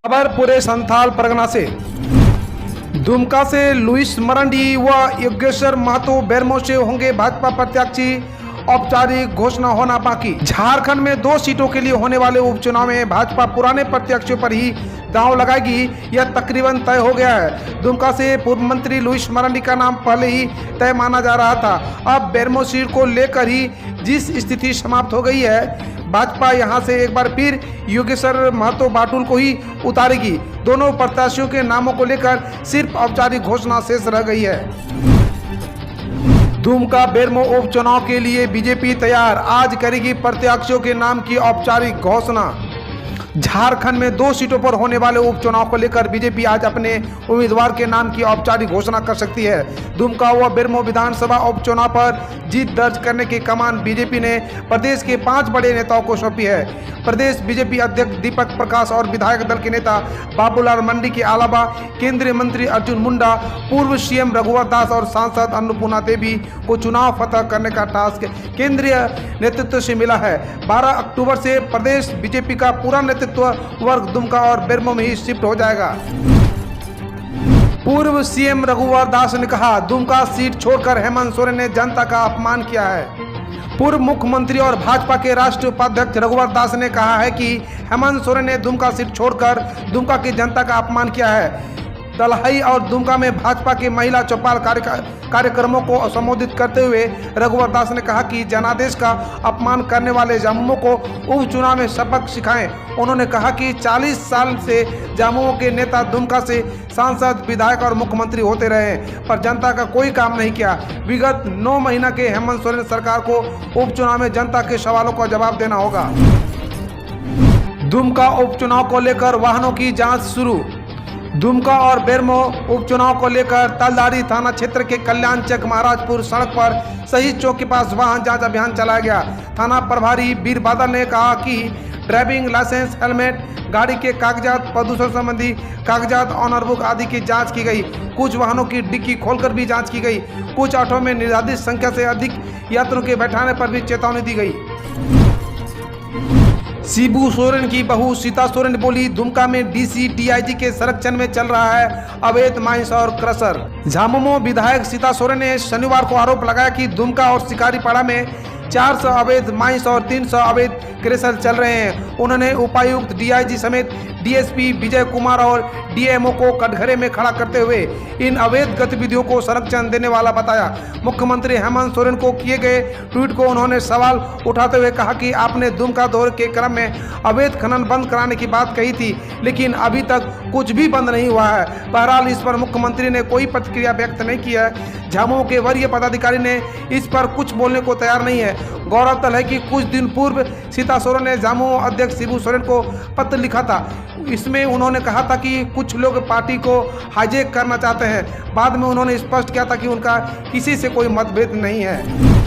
खबर पूरे संथाल परगना से। दुमका से लुइस मरांडी व योगेश्वर महतो बेरमो से होंगे भाजपा प्रत्याशी, औपचारिक घोषणा होना बाकी। झारखंड में 2 सीटों के लिए होने वाले उपचुनाव में भाजपा पुराने प्रत्याशियों पर ही दांव लगाएगी, यह तकरीबन तय हो गया है। दुमका से पूर्व मंत्री लुइस मरांडी का नाम पहले ही तय माना जा रहा था। अब बेरमो सीट को लेकर ही जिस स्थिति समाप्त हो गई है, भाजपा यहां से एक बार फिर योगेश्वर महतो बाटुल को ही उतारेगी। दोनों प्रत्याशियों के नामों को लेकर सिर्फ औपचारिक घोषणा शेष रह गई है। दुमका बेरमो उपचुनाव के लिए बीजेपी तैयार, आज करेगी प्रत्याशियों के नाम की औपचारिक घोषणा। झारखंड में 2 सीटों पर होने वाले उपचुनाव को लेकर बीजेपी आज अपने उम्मीदवार के नाम की औपचारिक घोषणा कर सकती है। दुमका व बेरमो विधानसभा उपचुनाव पर जीत दर्ज करने की कमान बीजेपी ने प्रदेश के 5 बड़े नेताओं को सौंपी है। प्रदेश बीजेपी अध्यक्ष दीपक प्रकाश और विधायक दल के नेता बाबूलाल मंडी के अलावा केंद्रीय मंत्री अर्जुन मुंडा, पूर्व सीएम रघुवर दास और सांसद अन्नपूर्णा देवी को चुनाव फतह करने का टास्क केंद्रीय नेतृत्व से मिला है। 12 अक्टूबर से प्रदेश बीजेपी का पूरा नेतृत्व वर्ग दुमका और बेरमो में ही शिफ्ट हो जाएगा। पूर्व सीएम रघुवर दास ने कहा, दुमका सीट छोड़कर हेमंत सोरेन ने जनता का अपमान किया है। पूर्व मुख्यमंत्री और भाजपा के राष्ट्रीय उपाध्यक्ष रघुवर दास ने कहा है कि हेमंत सोरेन ने दुमका सीट छोड़कर दुमका की जनता का अपमान किया है। तलहई और दुमका में भाजपा के महिला चौपाल कार्यक्रमों को संबोधित करते हुए रघुवर दास ने कहा कि जनादेश का अपमान करने वाले जामुओं को उपचुनाव में सबक सिखाएं। उन्होंने कहा कि 40 साल से जामुओं के नेता दुमका से सांसद, विधायक और मुख्यमंत्री होते रहे, पर जनता का कोई काम नहीं किया। विगत 9 महीना के हेमंत सोरेन सरकार को उपचुनाव में जनता के सवालों का जवाब देना होगा। दुमका उपचुनाव को लेकर वाहनों की जांच शुरू। दुमका और बेरमो उपचुनाव को लेकर तालदारी थाना क्षेत्र के कल्याण चक महाराजपुर सड़क पर शहीद चौक के पास वाहन जांच अभियान चलाया गया। थाना प्रभारी वीर बादल ने कहा कि ड्राइविंग लाइसेंस, हेलमेट, गाड़ी के कागजात, प्रदूषण संबंधी कागजात, ऑनर बुक आदि की जांच की गई। कुछ वाहनों की डिक्की खोलकर भी जांच की गई। कुछ ऑटो में निर्धारित संख्या से अधिक यात्रियों के बैठाने पर भी चेतावनी दी गई। शिबू सोरेन की बहू सीता सोरेन बोली, दुमका में डीसी डीआईजी के संरक्षण में चल रहा है अवैध माइंस और क्रशर। झामुमो विधायक सीता सोरेन ने शनिवार को आरोप लगाया कि दुमका और शिकारीपाड़ा में 400 अवैध माइंस और 300 अवैध क्रशर चल रहे हैं। उन्होंने उपायुक्त, डीआईजी समेत डीएसपी विजय कुमार और डीएमओ को कटघरे में खड़ा करते हुए इन अवैध गतिविधियों को संरक्षण देने वाला बताया। मुख्यमंत्री हेमंत सोरेन को किए गए ट्वीट को उन्होंने सवाल उठाते हुए कहा कि आपने दुमका दौरे के क्रम में अवैध खनन बंद कराने की बात कही थी, लेकिन अभी तक कुछ भी बंद नहीं हुआ है। बहरहाल इस पर मुख्यमंत्री ने कोई प्रतिक्रिया व्यक्त नहीं की है। झामुमो के वरीय पदाधिकारी ने इस पर कुछ बोलने को तैयार नहीं है। गौरतलब है कि कुछ दिन पूर्व सीता सोरेन ने झामुमो अध्यक्ष शिबू सोरेन को पत्र लिखा था। इसमें उन्होंने कहा था कि कुछ लोग पार्टी को हाईजैक करना चाहते हैं। बाद में उन्होंने स्पष्ट किया था कि उनका किसी से कोई मतभेद नहीं है।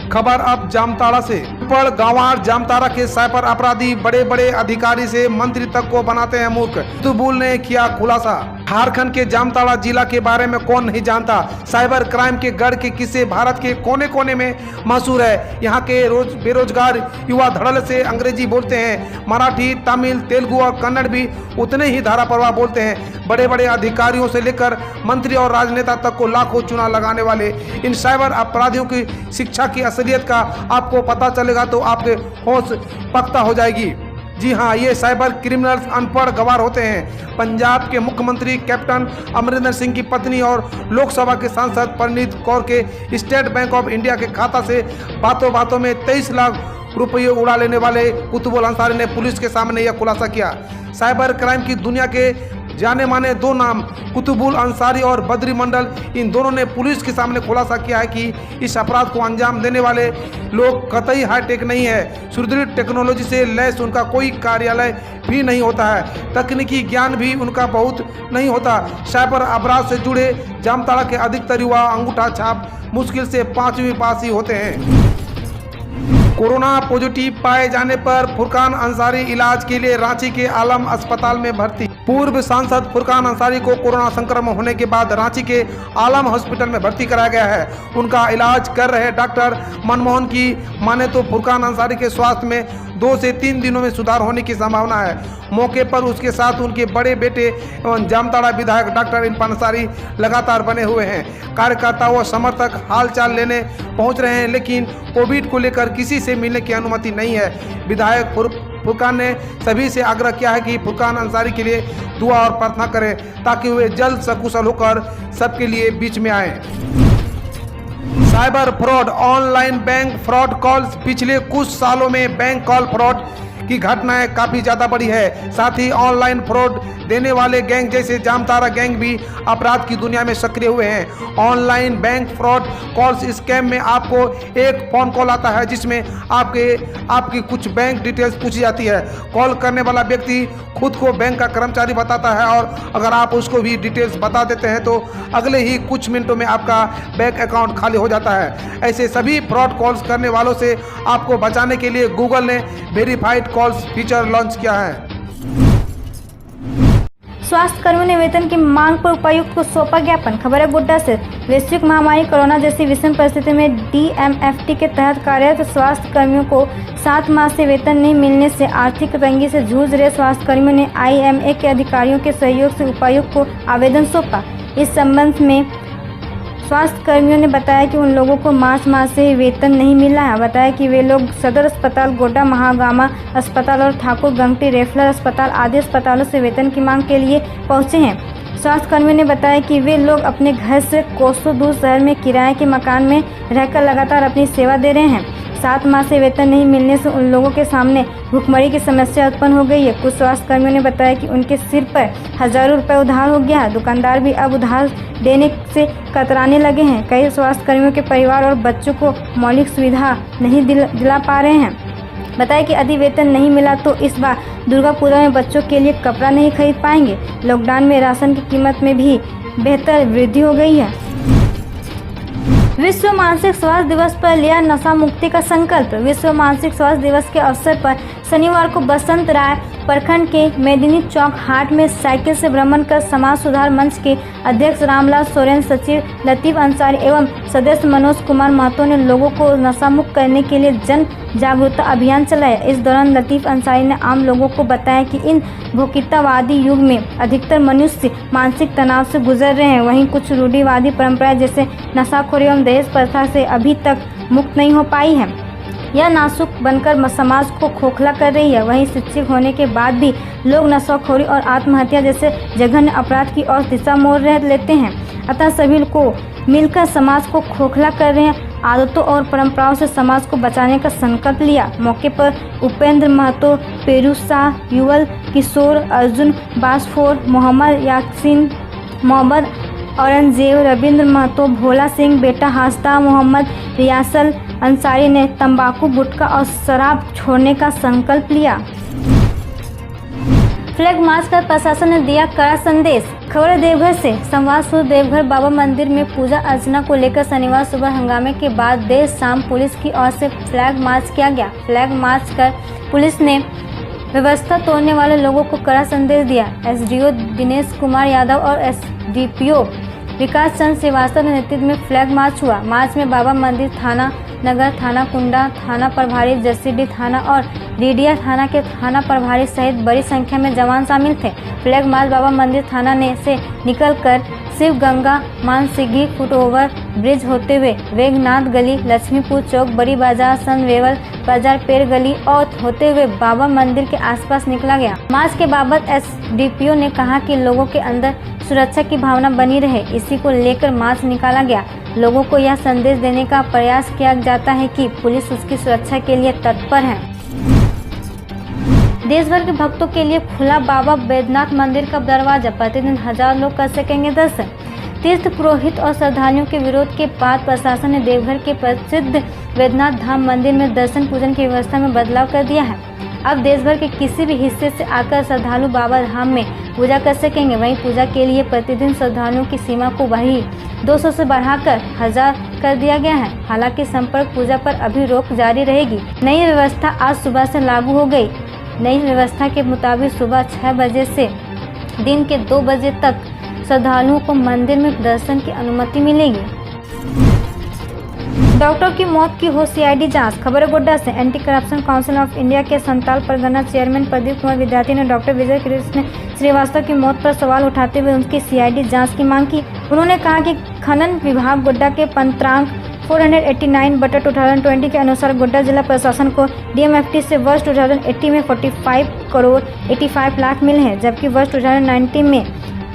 खबर अब जामताड़ा से। गांवार जामताड़ा के साइबर अपराधी बड़े बड़े अधिकारी से मंत्री तक को बनाते हैं मूर्ख। कुतुबुल ने किया खुलासा। झारखंड के जामताड़ा जिला के बारे में कौन नहीं जानता। साइबर क्राइम के गढ़ के किस्से भारत के कोने कोने में मशहूर है। यहाँ के बेरोजगार युवा धड़ल्ले से अंग्रेजी बोलते हैं। मराठी, तमिल, तेलुगु और कन्नड़ भी उतने ही धाराप्रवाह बोलते हैं। बड़े बड़े अधिकारियों से लेकर मंत्री और राजनेता तक को लाखों चुना लगाने वाले इन साइबर अपराधियों की शिक्षा की असलियत का आपको पता चलेगा तो आपके होश पक्का हो जाएगी। जी हाँ, ये साइबर क्रिमिनल्स अनपढ़ गवार होते हैं। पंजाब के मुख्यमंत्री कैप्टन अमरिंदर सिंह की पत्नी और लोकसभा के सांसद परनीत कौर के स्टेट बैंक ऑफ इंडिया के खाता से बातों बातों में 23 लाख रुपये उड़ा लेने वाले कुतुबुल अंसारी ने पुलिस के सामने यह खुलासा किया। साइबर क्राइम की दुनिया के जाने माने 2 नाम कुतुबुल अंसारी और बद्री मंडल, इन दोनों ने पुलिस के सामने खुलासा किया है कि इस अपराध को अंजाम देने वाले लोग कतई हाईटेक नहीं है। सुदृढ़ टेक्नोलॉजी से लैस उनका कोई कार्यालय भी नहीं होता है। तकनीकी ज्ञान भी उनका बहुत नहीं होता। साइबर अपराध से जुड़े जामताड़ा के अधिकतर युवा अंगूठा छाप मुश्किल से 5वीं पास ही होते हैं। कोरोना पॉजिटिव पाए जाने पर फुरकान अंसारी इलाज के लिए रांची के आलम अस्पताल में भर्ती। पूर्व सांसद फुरकान अंसारी को कोरोना संक्रमण होने के बाद रांची के आलम हॉस्पिटल में भर्ती कराया गया है। उनका इलाज कर रहे डॉक्टर मनमोहन की माने तो फुरकान अंसारी के स्वास्थ्य में 2 से 3 दिनों में सुधार होने की संभावना है। मौके पर उसके साथ उनके बड़े बेटे एवं जामताड़ा विधायक डॉक्टर इरफान अंसारी लगातार बने हुए हैं। कार्यकर्ता व समर्थक हालचाल लेने पहुंच रहे हैं, लेकिन कोविड को लेकर किसी से मिलने की अनुमति नहीं है। विधायक फुरकान ने सभी से आग्रह किया है कि फुरकान अंसारी के लिए दुआ और प्रार्थना करें ताकि वे जल्द सकुशल होकर सबके लिए बीच में आए। Cyber fraud, online bank fraud calls. पिछले कुछ सालों में बैंक कॉल फ्रॉड की घटनाएं काफी ज्यादा बढ़ी है। साथ ही ऑनलाइन फ्रॉड देने वाले गैंग जैसे जामताड़ा गैंग भी अपराध की दुनिया में सक्रिय हुए हैं। Online bank fraud calls scam में आपको एक फोन कॉल आता है जिसमें आपकी कुछ बैंक डिटेल्स पूछी जाती है। कॉल करने वाला व्यक्ति खुद को बैंक का कर्मचारी बताता है और अगर आप उसको भी डिटेल्स बता देते हैं तो अगले ही कुछ मिनटों में आपका बैंक अकाउंट खाली हो जाता है। ऐसे सभी फ्रॉड कॉल्स करने वालों से आपको बचाने के लिए गूगल ने वेरीफाइड कॉल्स फीचर लॉन्च किया है। स्वास्थ्य कर्मियों ने वेतन की मांग पर उपायुक्त को सौंपा ज्ञापन। खबर है गोड्डा से। वैश्विक महामारी कोरोना जैसी विषम परिस्थिति में डीएमएफटी के तहत कार्यरत स्वास्थ्य कर्मियों को 7 माह से वेतन नहीं मिलने से आर्थिक तंगी से जूझ रहे स्वास्थ्य कर्मियों ने आईएमए के अधिकारियों के सहयोग से उपायुक्त को आवेदन सौंपा। इस संबंध में स्वास्थ्य कर्मियों ने बताया कि उन लोगों को मार्च माह से वेतन नहीं मिला है। बताया कि वे लोग सदर अस्पताल, गोड्डा महागामा अस्पताल और ठाकुर गंगटी रेफरल अस्पताल आदि अस्पतालों से वेतन की मांग के लिए पहुंचे हैं। स्वास्थ्य कर्मियों ने बताया कि वे लोग अपने घर से कोसों दूर शहर में किराए के मकान में रहकर लगातार अपनी सेवा दे रहे हैं। 7 माह से वेतन नहीं मिलने से उन लोगों के सामने भुखमरी की समस्या उत्पन्न हो गई है। कुछ स्वास्थ्य कर्मियों ने बताया कि उनके सिर पर हजारों रुपए उधार हो गया है। दुकानदार भी अब उधार देने से कतराने लगे हैं। कई स्वास्थ्य कर्मियों के परिवार और बच्चों को मौलिक सुविधा नहीं दिला पा रहे हैं। बताया कि यदि वेतन नहीं मिला तो इस बार दुर्गा पूजा में बच्चों के लिए कपड़ा नहीं खरीद पाएंगे। लॉकडाउन में राशन की कीमत में भी बेहतर वृद्धि हो गई है। विश्व मानसिक स्वास्थ्य दिवस पर लिया नशा मुक्ति का संकल्प। विश्व मानसिक स्वास्थ्य दिवस के अवसर पर शनिवार को बसंत राय प्रखंड के मेदिनी चौक हाट में साइकिल से भ्रमण कर समाज सुधार मंच के अध्यक्ष रामलाल सोरेन, सचिव लतीफ अंसारी एवं सदस्य मनोज कुमार महतो ने लोगों को नशा मुक्त करने के लिए जन जागरूकता अभियान चलाया। इस दौरान लतीफ अंसारी ने आम लोगों को बताया कि इन भौतिकतावादी युग में अधिकतर मनुष्य मानसिक तनाव से गुजर रहे हैं। वहीं कुछ रूढ़िवादी परंपराएं जैसे नशाखोरी एवं दहेज प्रथा से अभी तक मुक्त नहीं हो पाई है। यह नासुक बनकर समाज को खोखला कर रही है। वहीं शिक्षित होने के बाद भी लोग नशाखोरी और आत्महत्या जैसे जघन्य अपराध की ओर दिशा मोड़ लेते हैं। अतः सभी को मिलकर समाज को खोखला कर रहे हैं आदतों और परंपराओं से समाज को बचाने का संकल्प लिया। मौके पर उपेंद्र महतो, पेरू शाह, युवल किशोर, अर्जुन बासफोर, मोहम्मद यासीन, मोहम्मद औरंगजेब, रविंद्र महतो, भोला सिंह, बेटा हास्ता, मोहम्मद रियासल अंसारी ने तंबाकू, गुटखा और शराब छोड़ने का संकल्प लिया। फ्लैग मार्च कर प्रशासन ने दिया कड़ा संदेश। खबर देवघर से। संवादपुर देवघर बाबा मंदिर में पूजा अर्चना को लेकर शनिवार सुबह हंगामे के बाद देर शाम पुलिस की ओर से फ्लैग मार्च किया गया। फ्लैग मार्च कर पुलिस ने व्यवस्था तोड़ने वाले लोगों को कड़ा संदेश दिया। एसडीओ दिनेश कुमार यादव और एसडीपीओ विकास चंद्र श्रीवास्तव के नेतृत्व में फ्लैग मार्च हुआ। मार्च में बाबा मंदिर थाना नगर, थाना कुंडा, थाना प्रभारी जसीडीह थाना और डीडीआ थाना के थाना प्रभारी सहित बड़ी संख्या में जवान शामिल थे। फ्लैग मार्च बाबा मंदिर थाना से निकलकर शिव गंगा मानसिगी फुटओवर ब्रिज होते हुए वेगनाथ गली, लक्ष्मीपुर चौक, बड़ी बाजार, सनवेवल बाजार, पेड़ गली और होते हुए बाबा मंदिर के आसपास निकला गया। मार्च के बाबत एसडीपीओ ने कहा कि लोगों के अंदर सुरक्षा की भावना बनी रहे, इसी को लेकर मार्च निकाला गया। लोगों को यह संदेश देने का प्रयास किया जाता है कि पुलिस उसकी सुरक्षा के लिए तत्पर है। देश भर के भक्तों के लिए खुला बाबा बैद्यनाथ मंदिर का दरवाजा, प्रतिदिन 1000 लोग कर सकेंगे दर्शन। तीर्थ पुरोहित और श्रद्धालुओं के विरोध के बाद प्रशासन ने देवघर के प्रसिद्ध बैद्यनाथ धाम मंदिर में दर्शन पूजन की व्यवस्था में बदलाव कर दिया है। अब देश भर के किसी भी हिस्से से आकर श्रद्धालु बाबा धाम में पूजा कर सकेंगे। वहीं पूजा के लिए प्रतिदिन श्रद्धालुओं की सीमा को वही 200 से बढ़ाकर 1000 कर दिया गया है। हालांकि संपर्क पूजा पर अभी रोक जारी रहेगी। नई व्यवस्था आज सुबह से लागू हो गई। नई व्यवस्था के मुताबिक सुबह 6 बजे से दिन के 2 बजे तक श्रद्धालुओं को मंदिर में दर्शन की अनुमति मिलेगी। डॉक्टर की मौत की हो सीआईडी जांच। खबर है गोड्डा से। Anti corruption council of India के संताल परगना चेयरमैन प्रदीप कुमार विद्यार्थी ने डॉक्टर विजय कृष्ण श्रीवास्तव की मौत पर सवाल उठाते हुए उनकी सीआईडी जांच की मांग की। उन्होंने कहा कि खनन विभाग गोड्डा के पंत्रांक 489/2020 के अनुसार गोड्डा जिला प्रशासन को डीएमएफटी से वर्ष 2080 में 45 करोड़ 85 लाख मिले हैं, जबकि वर्ष 2019 में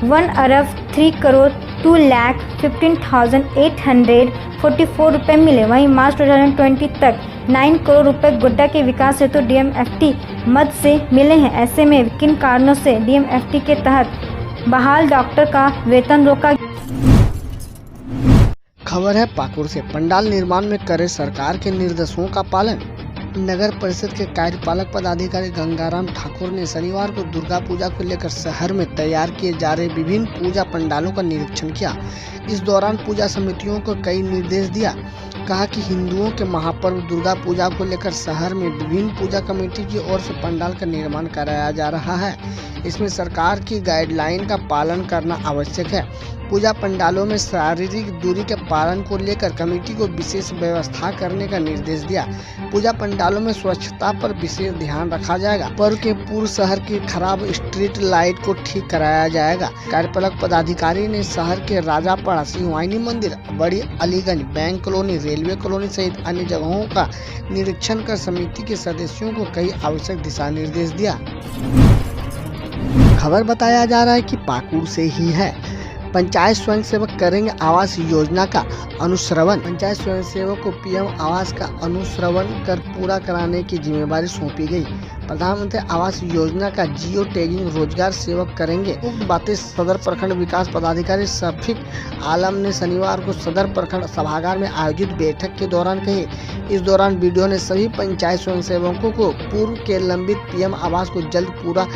1 अरब 3 करोड़ 2,15,844 रुपये मिले। वहीं मार्च 2020 तक 9 करोड़ रुपए गोड्डा के विकास हेतु डीएमएफटी मद से मिले हैं। ऐसे में किन कारणों से डीएमएफटी के तहत बहाल डॉक्टर का वेतन रोका। खबर है पाकुड़ से। पंडाल निर्माण में करे सरकार के निर्देशों का पालन। नगर परिषद के कार्यपालक पदाधिकारी गंगाराम ठाकुर ने शनिवार को दुर्गा पूजा को लेकर शहर में तैयार किए जा रहे विभिन्न पूजा पंडालों का निरीक्षण किया। इस दौरान पूजा समितियों को कई निर्देश दिया। कहा कि हिंदुओं के महापर्व दुर्गा पूजा को लेकर शहर में विभिन्न पूजा कमेटी की ओर से पंडाल का निर्माण कराया जा रहा है। इसमें सरकार की गाइडलाइन का पालन करना आवश्यक है। पूजा पंडालों में शारीरिक दूरी के पालन को लेकर कमेटी को विशेष व्यवस्था करने का निर्देश दिया। पूजा पंडालों में स्वच्छता पर विशेष ध्यान रखा जाएगा। पर्व के पूर्व शहर की खराब स्ट्रीट लाइट को ठीक कराया जाएगा। कार्यपालक पदाधिकारी ने शहर के राजापाड़ा, सिंहवानी मंदिर, बड़ी Aliganj, bank colony, railway colony सहित अन्य जगहों का निरीक्षण कर समिति के सदस्यों को कई आवश्यक दिशा निर्देश दिया। खबर बताया जा रहा है कि पाकुड़ से ही है। पंचायत स्वयंसेवक करेंगे आवास योजना का अनुश्रवण। पंचायत स्वयंसेवक को पीएम आवास का अनुश्रवण कर पूरा कराने की जिम्मेदारी सौंपी गई। प्रधानमंत्री आवास योजना का जियो टैगिंग रोजगार सेवक करेंगे। उक्त बातें सदर प्रखंड विकास पदाधिकारी शफीक आलम ने शनिवार को सदर प्रखंड सभागार में आयोजित बैठक के दौरान कही। इस दौरान वीडियो ने सभी पंचायत स्वयंसेवकों को पूर्व के लंबित पीएम आवास को जल्द पूरा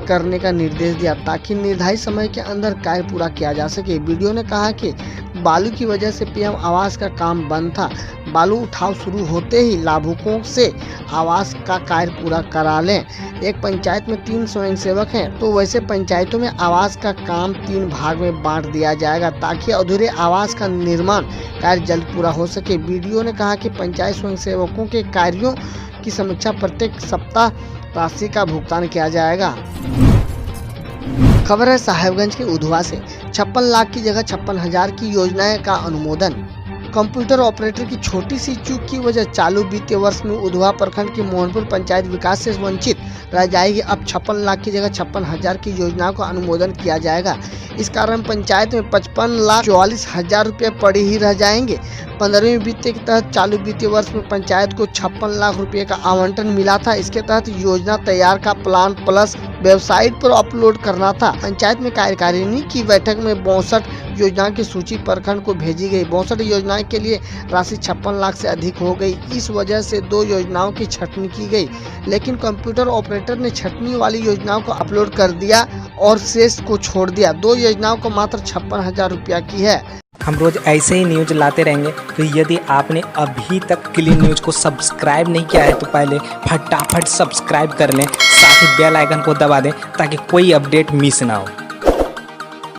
करने का निर्देश दिया ताकि निर्धारित समय के अंदर कार्य पूरा किया जा सके। वीडियो ने कहा कि बालू की वजह से पीएम आवास का काम बंद था। बालू उठाव शुरू होते ही लाभुकों से आवास का कार्य पूरा करा लें। एक पंचायत में 3 स्वयंसेवक हैं, तो वैसे पंचायतों में आवास का काम 3 भाग में बांट दिया जाएगा ताकि अधूरे आवास का निर्माण कार्य जल्द पूरा हो सके। वीडियो ने कहा कि पंचायत स्वयंसेवकों के कार्यों की समीक्षा प्रत्येक सप्ताह राशि का भुगतान किया जाएगा। खबर है साहेबगंज के उधवा से। 56 लाख की जगह 56,000 की योजनाएं का अनुमोदन। कंप्यूटर ऑपरेटर की छोटी सी चूक की वजह चालू वित्तीय वर्ष में उधवा प्रखंड की मोहनपुर पंचायत विकास से वंचित रह जाएगी। अब 56 लाख की जगह 56,000 की योजनाओं का अनुमोदन किया जाएगा। इस कारण पंचायत में 55,44,000 रुपये पड़े ही रह जाएंगे। 15वीं वित्त के तहत चालू वित्तीय वर्ष में पंचायत को 56 लाख रुपए का आवंटन मिला था। इसके तहत योजना तैयार का प्लान प्लस वेबसाइट पर अपलोड करना था। पंचायत में कार्यकारिणी की बैठक में 62 योजनाओं की सूची प्रखंड को भेजी गई। 62 योजनाओं के लिए राशि 56 लाख से अधिक हो गई। इस वजह से 2 योजनाओं की छटनी की गई, लेकिन कंप्यूटर ऑपरेटर ने छटनी वाली योजनाओं को अपलोड कर दिया और शेष को छोड़ दिया। 2 योजनाओं को मात्र 56,000 रुपया की है। हम रोज ऐसे ही न्यूज लाते रहेंगे, तो यदि आपने अभी तक क्लीन न्यूज को सब्सक्राइब नहीं किया है तो पहले फटाफट सब्सक्राइब कर लें, साथ ही बेल आइकन को दबा दें ताकि कोई अपडेट मिस ना हो।